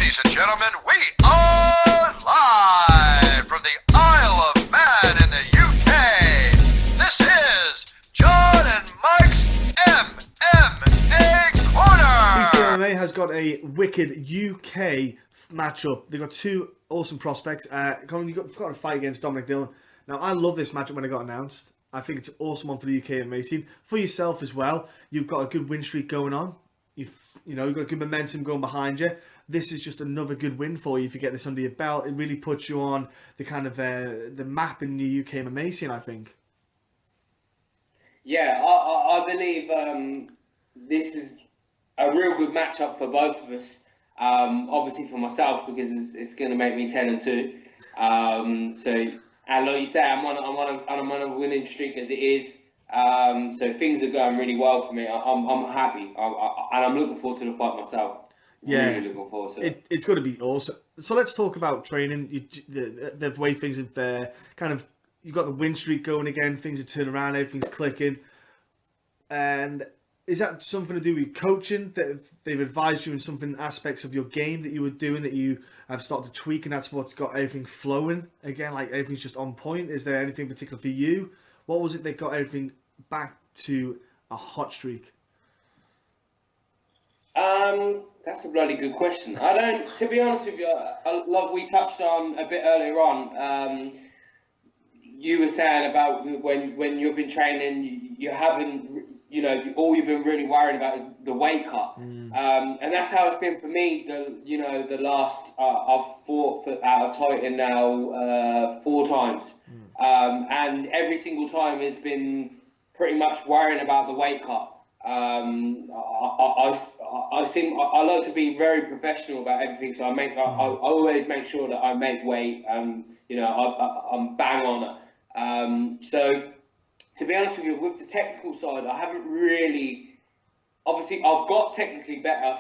Ladies and gentlemen, we are live from the Isle of Man in the UK. This is John and Mike's MMA Corner. BCMMA has got a wicked UK matchup. They've got two awesome prospects. Corrin, you've got a fight against Dominic Dillon. Now, I love this matchup when it got announced. I think it's an awesome one for the UK MMA scene. For yourself as well, you've got a good win streak going on. You've got good momentum going behind you. This is just another good win for you if you get this under your belt. It really puts you on the kind of the map in the UK MMA scene, I think. Yeah, I believe this is a real good matchup for both of us. Obviously for myself because it's going to make me 10-2. And like you say, I'm on a winning streak as it is. So things are going really well for me. I'm happy, and I'm looking forward to the fight myself. Yeah, really looking forward to it. It's going to be awesome. So let's talk about training. The way things have you've got the win streak going again. Things are turning around. Everything's clicking. And is that something to do with coaching? That they've advised you in something aspects of your game that you were doing that you have started to tweak, and that's what's got everything flowing again? Like everything's just on point. Is there anything particular for you? What was it that got everything back to a hot streak? That's a bloody good question. To be honest with you, like we touched on a bit earlier on, you were saying about when you've been training, you haven't, all you've been really worried about is the weight cut. And that's how it's been for me. The last, I've fought out of Titan now 4 times. And every single time has been pretty much worrying about the weight cut. I like to be very professional about everything, so I always make sure that I make weight. I'm bang on it. So to be honest with you, with the technical side, I haven't really. Obviously, I've got technically better,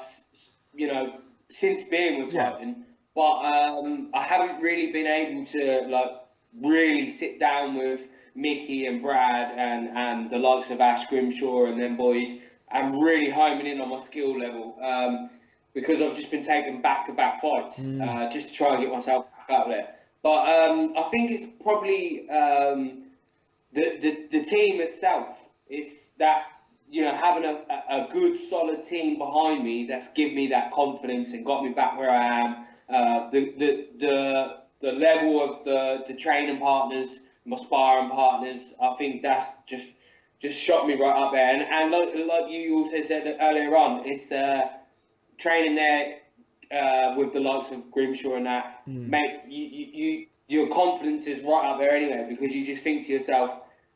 since being with Titan, but I haven't really been able to really sit down with Mickey and Brad and the likes of Ash Grimshaw and them boys. I'm really homing in on my skill level because I've just been taking back-to-back fights just to try and get myself back out there. But I think it's probably the team itself. It's that having a good solid team behind me that's given me that confidence and got me back where I am. The level of the training partners, my sparring partners, I think that's just shot me right up there. And like you also said earlier on, it's training there with the likes of Grimshaw and that, mate, your confidence is right up there anyway, because you just think to yourself,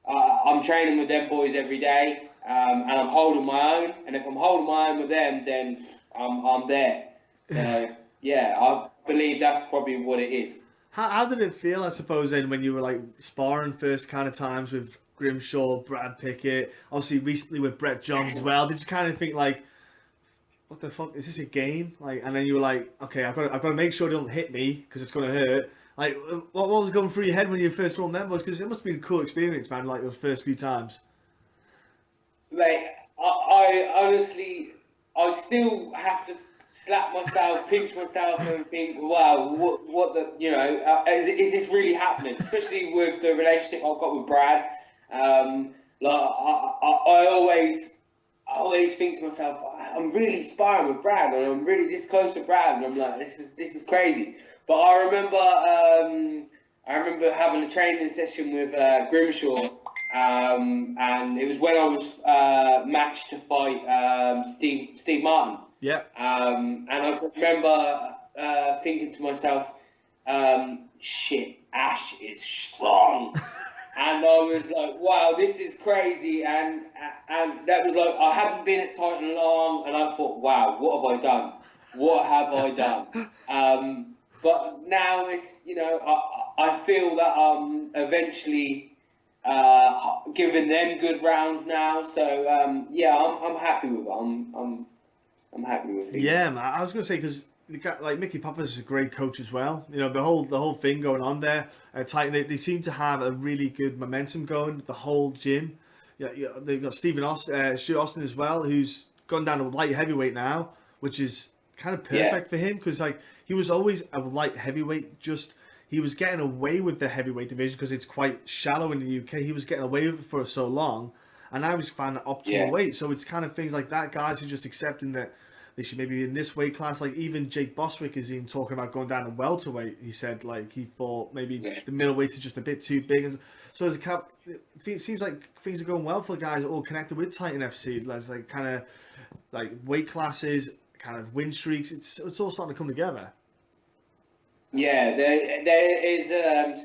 I'm training with them boys every day, and I'm holding my own. And if I'm holding my own with them, then I'm there. So yeah, I believe that's probably what it is. How did it feel, I suppose, then when you were sparring first kind of times with Grimshaw, Brad Pickett, obviously recently with Brett Johns as well? Did you kind of think what the fuck, is this a game? And then you were like, okay, I've got to make sure they don't hit me because it's going to hurt. What was going through your head when you first won them? Because it must have been a cool experience, man, those first few times. Mate, I honestly, I still have to slap myself, pinch myself, and think, wow, what the, is this really happening? Especially with the relationship I've got with Brad. I always think to myself, I'm really sparring with Brad, and I'm really this close to Brad, and I'm like, this is crazy. But I remember having a training session with Grimshaw, and it was when I was matched to fight Steve Martin. Yeah. And I can remember thinking to myself, shit, Ash is strong. And I was like, wow, this is crazy. And that was I hadn't been at Titan long, and I thought, wow, what have I done? What have I done? But now it's, I feel that I'm eventually giving them good rounds now. So, I'm happy with it. I'm happy with it. Yeah, man. I was going to say, because Mickey Pappas is a great coach as well. The whole thing going on there. Titan, they seem to have a really good momentum going. The whole gym. They've got Stuart Austin as well, who's gone down to light heavyweight now, which is kind of perfect for him because like he was always a light heavyweight. Just he was getting away with the heavyweight division because it's quite shallow in the UK. He was getting away with it for so long, and now he's found an optimal weight. So it's kind of things like that. Guys are just accepting that they should maybe be in this weight class. Like even Jake Bostwick is even talking about going down to welterweight. He said like he thought maybe the middleweights are just a bit too big. And so as a cap, it seems like things are going well for guys all connected with Titan FC. There's like kind of like weight classes, kind of win streaks. It's all starting to come together. Yeah, there is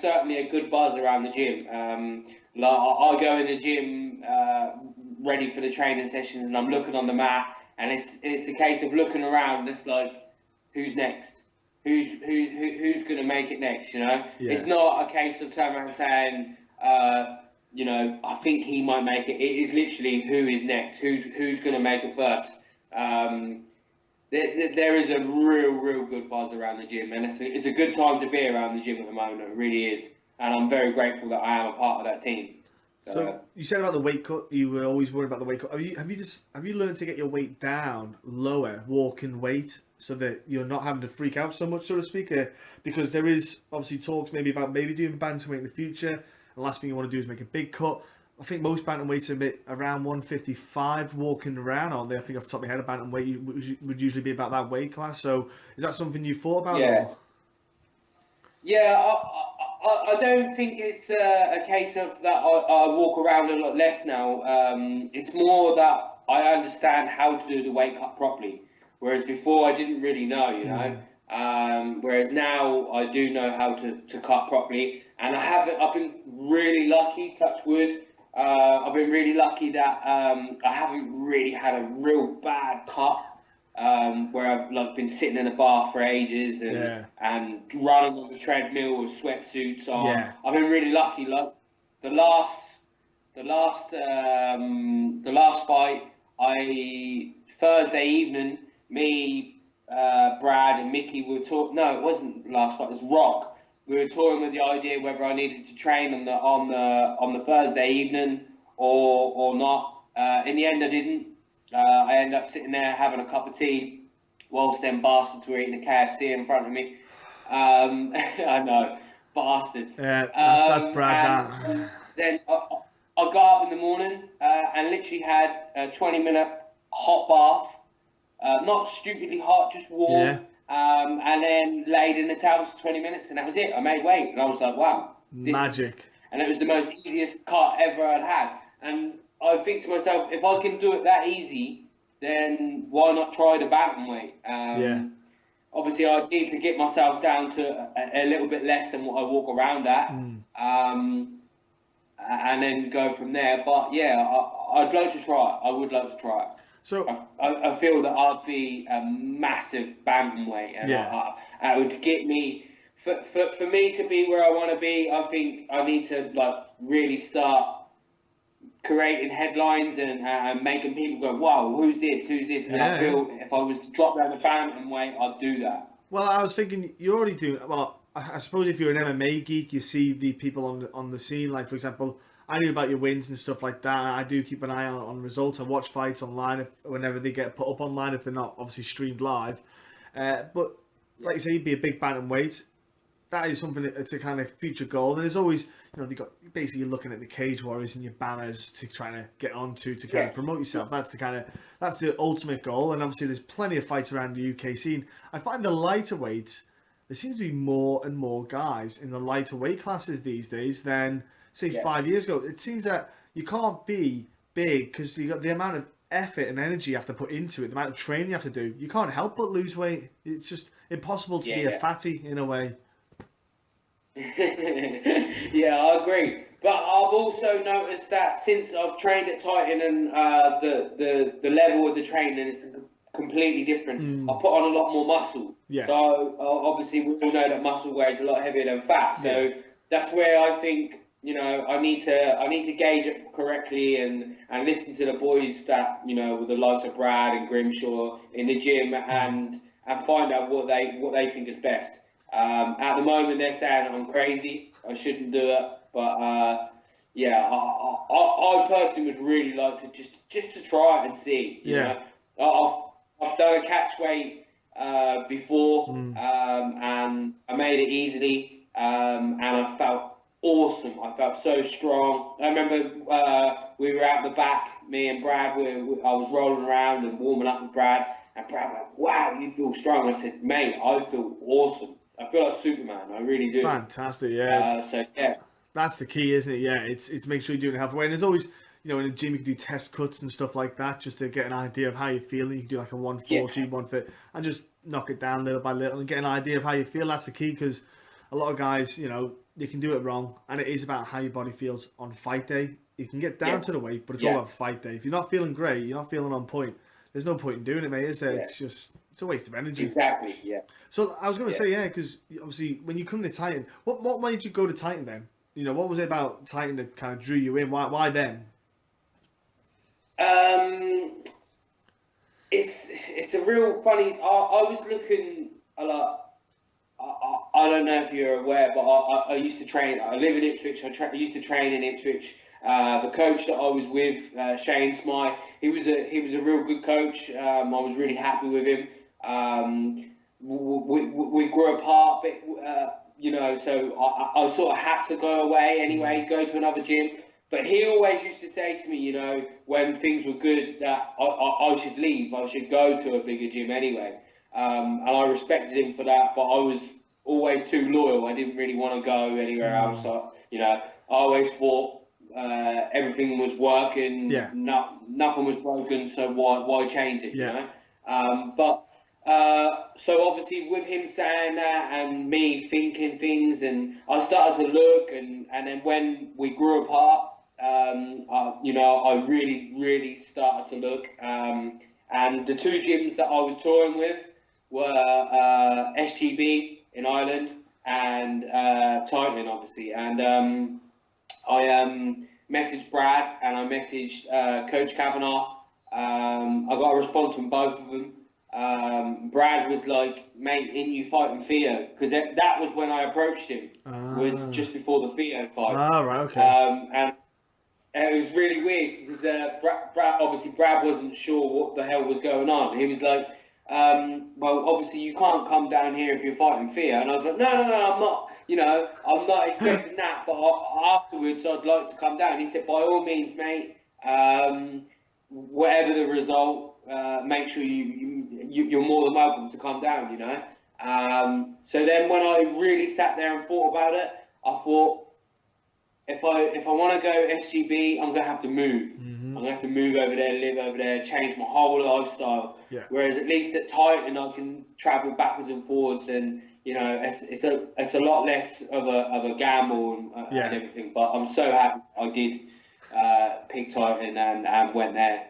certainly a good buzz around the gym. Like I go in the gym ready for the training sessions, and I'm looking on the mat, and it's a case of looking around. It's like, who's next? Who's going to make it next? You know, it's not a case of turning around saying, you know, I think he might make it. It is literally who is next? Who's going to make it first? There is a real good buzz around the gym, and it's a good time to be around the gym at the moment. It really is, and I'm very grateful that I am a part of that team. So you said about the weight cut. You were always worried about the weight cut. Have you learned to get your weight down lower, walking weight, so that you're not having to freak out so much, so to speak? Because there is obviously talks maybe about doing bantamweight in the future. The last thing you want to do is make a big cut. I think most bantamweights are a bit around 155 walking around, aren't they? I think off the top of my head, a bantamweight would usually be about that weight class. So is that something you thought about? Yeah. Yeah, I don't think it's a case of that I walk around a lot less now. It's more that I understand how to do the weight cut properly, whereas before I didn't really know, you know. Whereas now I do know how to cut properly, and I've been really lucky, touch wood. I've been really lucky that I haven't really had a real bad cut where I've like been sitting in a bar for ages and running on the treadmill with sweatsuits on. Yeah. I've been really lucky. Like the last fight, Thursday evening, me, Brad, and Mickey were talking. No, it wasn't the last fight. It was Rock. We were toying with the idea whether I needed to train on the Thursday evening or not. In the end, I didn't. I ended up sitting there having a cup of tea whilst them bastards were eating a KFC in front of me. I know, bastards. Yeah, that's Brad. Then I got up in the morning and literally had a 20-minute hot bath. Not stupidly hot, just warm. Yeah. And then laid in the towels for 20 minutes, and that was it. I made weight, and I was like, wow. Magic. And it was the most easiest cut ever I'd had. And I think to myself, if I can do it that easy, then why not try the bantamweight? Obviously, I need to get myself down to a little bit less than what I walk around at, and then go from there. But yeah, I'd like to try it. I would like to try it. So I feel that I'd be a massive bantamweight, and it would get me for me to be where I want to be. I think I need to like really start creating headlines and making people go, wow, who's this? And I feel if I was to drop down the bantamweight, I'd do that. Well, I was thinking you're already doing well. I suppose if you're an MMA geek, you see the people on the scene. Like for example, I knew about your wins and stuff like that. I do keep an eye on results. I watch fights online whenever they get put up online, if they're not obviously streamed live. But like you say, you'd be a big bantamweight. That is something that's a kind of future goal. And there's always, you know, basically you're looking at the Cage Warriors and your Bammers to try to get onto to kind of promote yourself. That's the ultimate goal. And obviously there's plenty of fights around the UK scene. I find the lighter weights, there seems to be more and more guys in the lighter weight classes these days than say 5 years ago. It seems that you can't be big because you got the amount of effort and energy you have to put into it, the amount of training you have to do. You can't help but lose weight. It's just impossible to be a fatty in a way. Yeah, I agree. But I've also noticed that since I've trained at Titan and the level of the training has been completely different. I put on a lot more muscle. Yeah. So obviously we all know that muscle weighs a lot heavier than fat. So that's where I think, you know, I need to gauge it correctly and listen to the boys that, you know, with the likes of Brad and Grimshaw in the gym and find out what they think is best. At the moment they're saying I'm crazy, I shouldn't do it, but I personally would really like to just to try it and see. You know? I've done a catch weight before, and I made it easily, and I felt awesome. I felt so strong. I remember we were out the back, me and Brad. I was rolling around and warming up with Brad, and Brad was like, "Wow, you feel strong." I said, "Mate, I feel awesome. I feel like Superman. I really do." Fantastic, yeah. So yeah. That's the key, isn't it? Yeah, it's make sure you're doing it halfway. And there's always, you know, in the gym you can do test cuts and stuff like that just to get an idea of how you're feeling. You can do like a 140, 150, and just knock it down little by little and get an idea of how you feel. That's the key, because a lot of guys, you know, you can do it wrong, and it is about how your body feels on fight day. You can get down to the weight, but it's all about fight day. If you're not feeling great, you're not feeling on point, there's no point in doing it, mate, is there? It's a waste of energy. Exactly, yeah. So I was going to say, because obviously when you come to Titan, what made you go to Titan then? You know, what was it about Titan that kind of drew you in? Why then? It's a real funny. I was looking a lot. I don't know if you're aware, but I used to train. I live in Ipswich. I used to train in Ipswich. The coach that I was with, Shane Smythe, he was a real good coach. I was really happy with him. We grew apart, but you know, so I sort of had to go away anyway, go to another gym. But he always used to say to me, you know, when things were good, that I should leave. I should go to a bigger gym anyway. And I respected him for that, but I was always too loyal. I didn't really want to go anywhere else. You know, I always thought everything was working, nothing was broken, so why change it, you know? But so obviously with him saying that and me thinking things, and I started to look, and then when we grew apart, you know, I really started to look, and the two gyms that I was touring with were SGB in Ireland and Titan, obviously, and I messaged Brad and I messaged Coach Kavanagh. I got a response from both of them. Brad was like, "Mate, ain't you fighting Theo?" Because that was when I approached him. Was just before the Theo fight. Right, okay. And it was really weird because Brad wasn't sure what the hell was going on. He was like, "Well, obviously you can't come down here if you're fighting Theo." And I was like, "No, I'm not. You know, I'm not expecting that. But afterwards, I'd like to come down." He said, "By all means, mate. Whatever the result, make sure you're more than welcome to come down, you know." So then when I really sat there and thought about it, I thought, if I want to go SGB, I'm going to have to move. I'm going to have to move over there, live over there, change my whole lifestyle. Whereas at least at Titan, I can travel backwards and forwards, and you know, it's a lot less of a gamble and everything. But I'm so happy I did pick Titan and went there.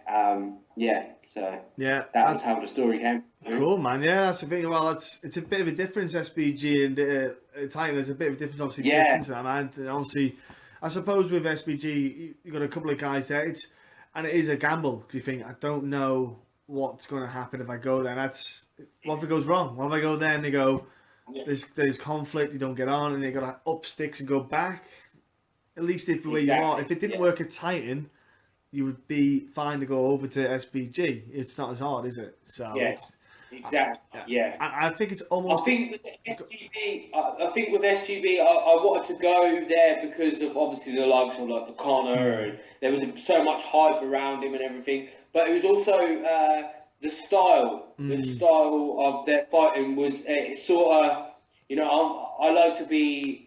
So that was how the story came. Cool, man. Yeah, that's the thing. Well, it's a bit of a difference, SBG and Titan. There's a bit of a difference, obviously, distance to that, man. And obviously, I suppose with SBG, you've got a couple of guys there. It is a gamble. You think, I don't know what's going to happen if I go there. And what if it goes wrong? What if I go there and they go, there's conflict, you don't get on, and you got to up sticks and go back? At least if where you are. If it didn't work at Titan, you would be fine to go over to SBG. It's not as hard, is it? So Exactly. I think it's almost. I think with SGB, I wanted to go there because of obviously the likes of like the Connor, and there was so much hype around him and everything. But it was also the style. The style of their fighting was sort of, you know, I like to be.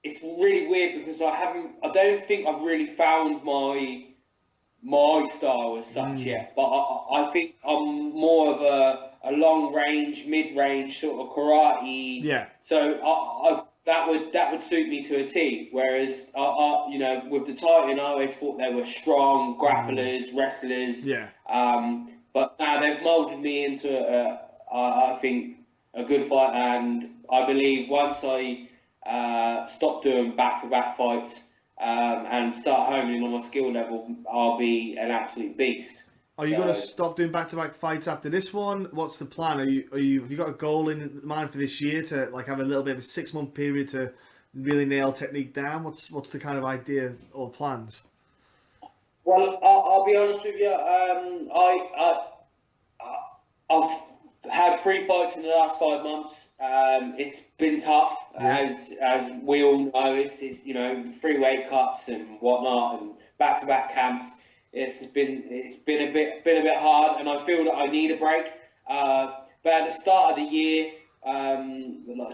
It's really weird because I don't think I've really found my style as such yet. But I think I'm more of a long range, mid range sort of karate. Yeah. So that would suit me to a T. Whereas you know, with the Titan, I always thought they were strong grapplers, wrestlers. Yeah. But now they've molded me into I think a good fighter, and I believe once I stop doing back-to-back fights and start honing on my skill level, I'll be an absolute beast. Are you going to stop doing back-to-back fights after this one? What's the plan? Have you got a goal in mind for this year to like have a little bit of a 6-month period to really nail technique down? What's the kind of idea or plans? Well, I'll be honest with you. had 3 fights in the last 5 months. It's been tough, as we all know. It's you know, 3 weight cuts and whatnot, and back-to-back camps. It's been a bit hard, and I feel that I need a break. But at the start of the year,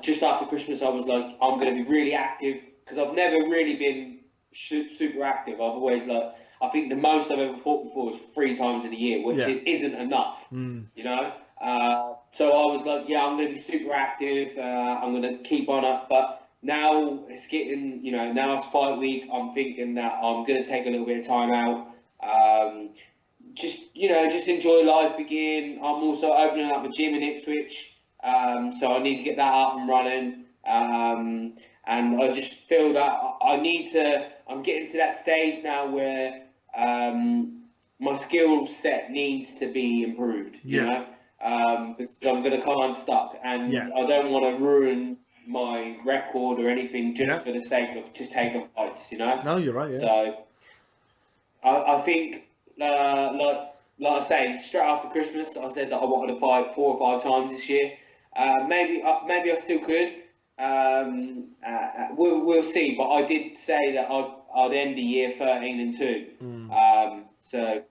just after Christmas, I was like, I'm going to be really active, because I've never really been super active. I've always I think the most I've ever fought before was 3 times in a year, which isn't enough, you know. So I was like, yeah, I'm going to be super active. I'm going to keep on it. But now it's getting, you know, now it's fight week. I'm thinking that I'm going to take a little bit of time out. Just enjoy life again. I'm also opening up a gym in Ipswich. So I need to get that up and running. And I just feel that I'm getting to that stage now where my skill set needs to be improved, you know, because I'm going to come unstuck, and I don't want to ruin my record or anything just for the sake of just taking fights, you know. No, you're right. Yeah. So I think, like I say, straight after Christmas, I said that I wanted to fight 4 or 5 times this year. Maybe I still could. We'll see. But I did say that I'd end the year 13-2. So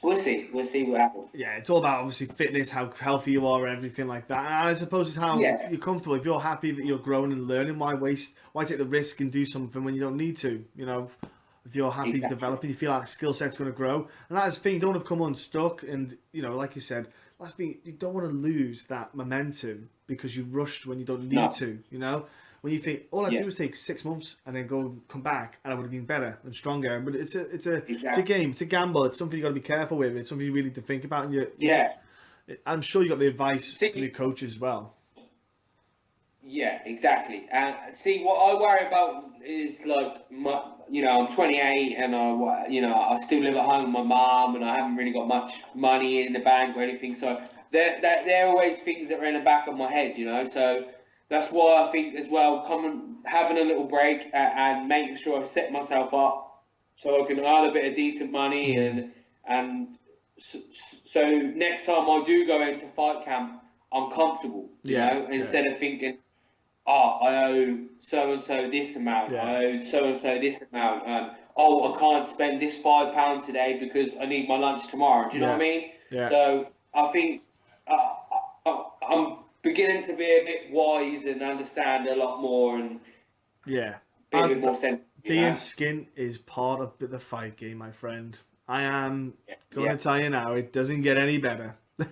we'll see. We'll see what happens. Yeah, it's all about obviously fitness, how healthy you are, and everything like that. And I suppose it's how you're comfortable. If you're happy that you're growing and learning, why take the risk and do something when you don't need to? You know, if you're happy developing, you feel like skill set's going to grow. And that's the thing. You don't want to become unstuck. And you know, like you said, that's the thing. You don't want to lose that momentum because you rushed when you don't need to. You know, when you think all I do is take 6 months and then come back, and I would have been better and stronger. But it's a game, it's a gamble. It's something you got to be careful with. It's something you really need to think about. And I'm sure you got the advice from your coach as well. Yeah, exactly. And see, what I worry about is like I'm 28 and I still live at home with my mum, and I haven't really got much money in the bank or anything. So they're always things that are in the back of my head, you know. So that's why I think as well, having a little break and making sure I set myself up so I can earn a bit of decent money, and so next time I do go into fight camp, I'm comfortable, you know, instead of thinking, I owe so-and-so this amount, I owe so-and-so this amount, I can't spend this £5 today because I need my lunch tomorrow. Do you know what I mean? Yeah. So I think I'm beginning to be a bit wise and understand a lot more, and be a bit more sensitive. Being skint is part of the fight game, my friend. I am going to tell you now, it doesn't get any better. We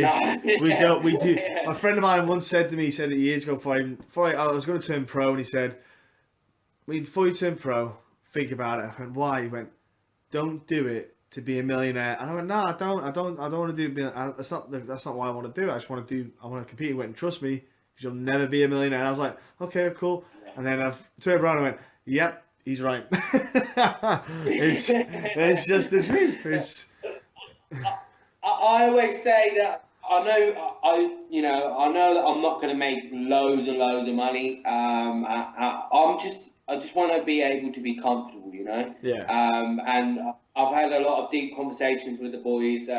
do. A friend of mine once said to me, he said it years ago, before I was going to turn pro, and he said, before you turn pro, think about it. I went, why? He went, don't do it to be a millionaire. And I went, no, I don't want to do. That's not what I want to do. I want to compete. He went, trust me, because you'll never be a millionaire. And I was like, okay, cool. And then I've turned around and went, yep, he's right. It's just the truth. I always say that I know that I'm not going to make loads and loads of money. I just want to be able to be comfortable, you know. Yeah. And I've had a lot of deep conversations with the boys,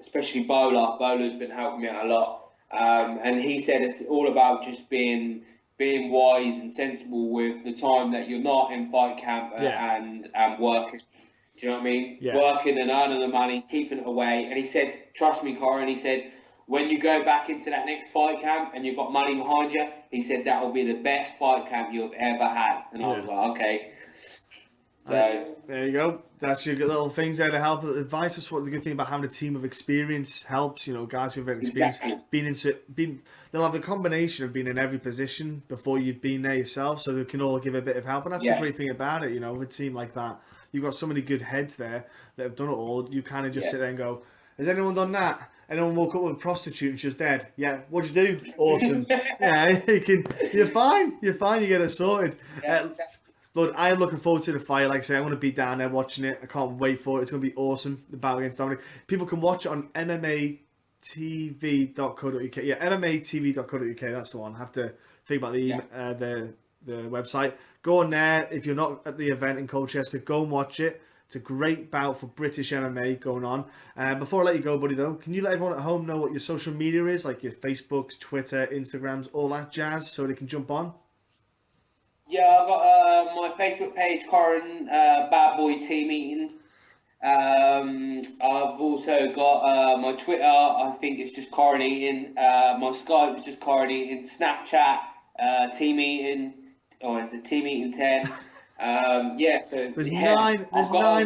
especially Bola. Bola's been helping me out a lot. And he said it's all about just being wise and sensible with the time that you're not in fight camp and working. Do you know what I mean? Yeah. Working and earning the money, keeping it away. And he said, trust me, Corrin, he said, when you go back into that next fight camp and you've got money behind you, he said that will be the best fight camp you've ever had. And I was like, okay. So there you go. That's your good little things there to help. Advice is what the good thing about having a team of experience helps. You know, guys who've had experience they'll have a combination of being in every position before you've been there yourself, so they can all give a bit of help. And that's the great thing about it. You know, with a team like that, you've got so many good heads there that have done it all. You kind of just sit there and go, has anyone done that? Anyone woke up with a prostitute and she's dead? Yeah. What'd you do? Awesome. You're fine. You get it sorted. Look, I am looking forward to the fight. Like I say, I want to be down there watching it. I can't wait for it. It's going to be awesome. The battle against Dominic. People can watch it on MMATV.co.uk. Yeah, MMATV.co.uk. That's the one. I have to think about the website. Go on there. If you're not at the event in Colchester, go and watch it. It's a great bout for British MMA going on. Before I let you go, buddy, though, can you let everyone at home know what your social media is, like your Facebooks, Twitter, Instagrams, all that jazz, so they can jump on? Yeah, I've got my Facebook page, Corrin Bad Boy Team Eaton. I've also got my Twitter, I think it's just Corrin Eaton. My Skype is just Corrin Eaton. Snapchat, Team Eaton, or is it Team Eaton 10? So there's nine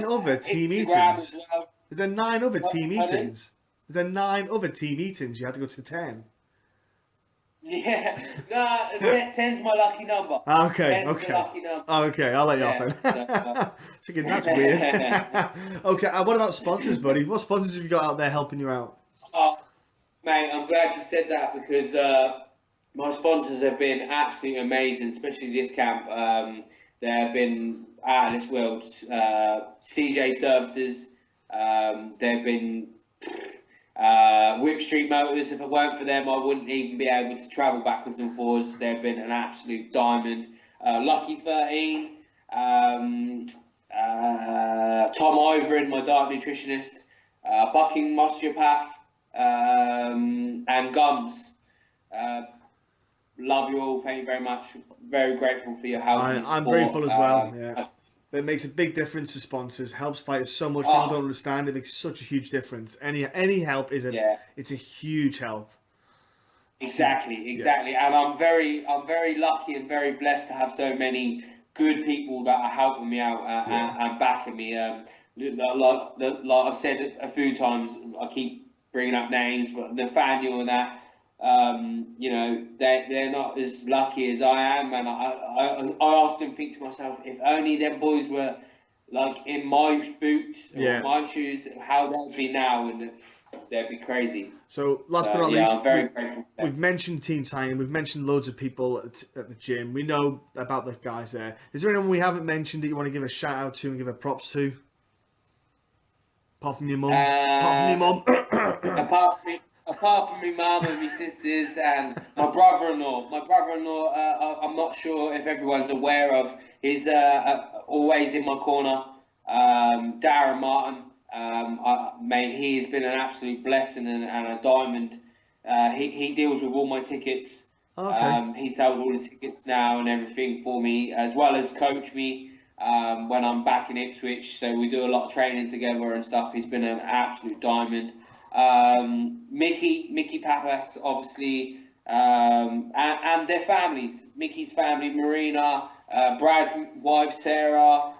other Team Instagram Eatons. as well. Is there 9 other Team Pardon? Eatons? Is there 9 other Team Eatons? You had to go to 10. Yeah, no, 10's my lucky number. Okay, 10's okay. the lucky number. Okay, I'll let you Yeah, off then. Thinking that's weird. Okay, what about sponsors, buddy? What sponsors have you got out there helping you out? Oh, mate, I'm glad you said that because my sponsors have been absolutely amazing, especially this camp. They have been out of this world. CJ Services, they've been Whip Street Motors. If it weren't for them, I wouldn't even be able to travel backwards and forwards. They've been an absolute diamond. Lucky 13, Tom Overin, my diet nutritionist, Bucking Osteopath, and Gums. Love you all. Thank you very much. Very grateful for your help. And I'm support. grateful as well. Yeah. It makes a big difference to sponsors. Helps fighters so much. People don't understand. It makes such a huge difference. Any help is it's a huge help. Exactly. And I'm very lucky and very blessed to have so many good people that are helping me out and backing me. Like I've said a few times, I keep bringing up names, but Nathaniel and that. They're not as lucky as I am, and I often think to myself, if only them boys were like in my boots or my shoes, how they'd be now, and they'd be crazy. So last but not least, I'm very grateful. We've mentioned Team Titan, we've mentioned loads of people at the gym. We know about the guys there. Is there anyone we haven't mentioned that you want to give a shout out to and give a props to? Apart from your mum. Apart from my mum and my sisters and my brother-in-law. My brother-in-law, I'm not sure if everyone's aware of. He's always in my corner. Darren Martin. Mate, he's been an absolute blessing and a diamond. He deals with all my tickets. Okay. He sells all the tickets now and everything for me, as well as coach me when I'm back in Ipswich. So we do a lot of training together and stuff. He's been an absolute diamond. Mickey Papas, obviously, and their families. Mickey's family, Marina, Brad's wife, Sarah,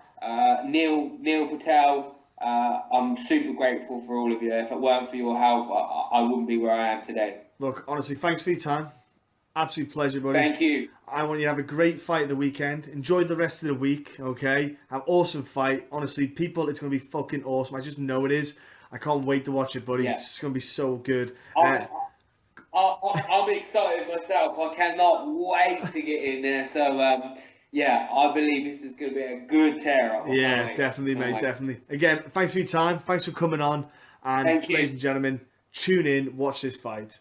Neil Patel. I'm super grateful for all of you. If it weren't for your help, I wouldn't be where I am today. Look, honestly, thanks for your time. Absolute pleasure, buddy. Thank you. I want you to have a great fight the weekend. Enjoy the rest of the week, okay? Have an awesome fight. Honestly, people, it's going to be fucking awesome. I just know it is. I can't wait to watch it, buddy. Yeah. It's going to be so good. I'm excited myself. I cannot wait to get in there. So, I believe this is going to be a good tear-up. Yeah, definitely, mate, definitely. Again, thanks for your time. Thanks for coming on. And Thank you. ladies and gentlemen, tune in, watch this fight.